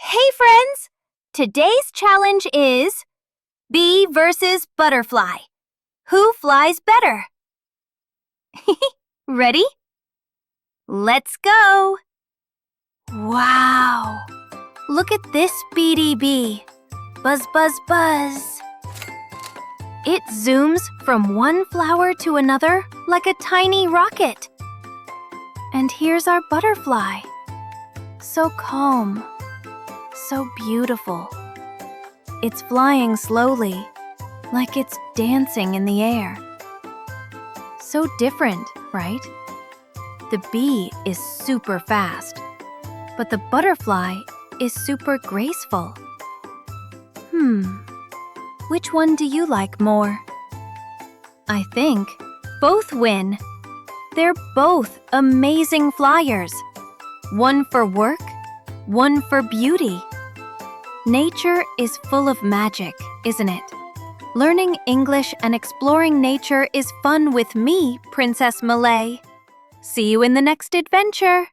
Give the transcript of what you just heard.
Hey friends! Today's challenge is bee versus butterfly. Who flies better? Ready? Let's go! Wow! Look at this beady bee. Buzz, buzz, buzz. It zooms from one flower to another like a tiny rocket. And here's our butterfly. So calm. So beautiful. It's flying slowly, like it's dancing in the air. So different, right? The bee is super fast, but the butterfly is super graceful. Which one do you like more? I think both win. They're both amazing flyers. One for work, one for beauty. Nature is full of magic, isn't it? Learning English and exploring nature is fun with me, Princess Milay. See you in the next adventure!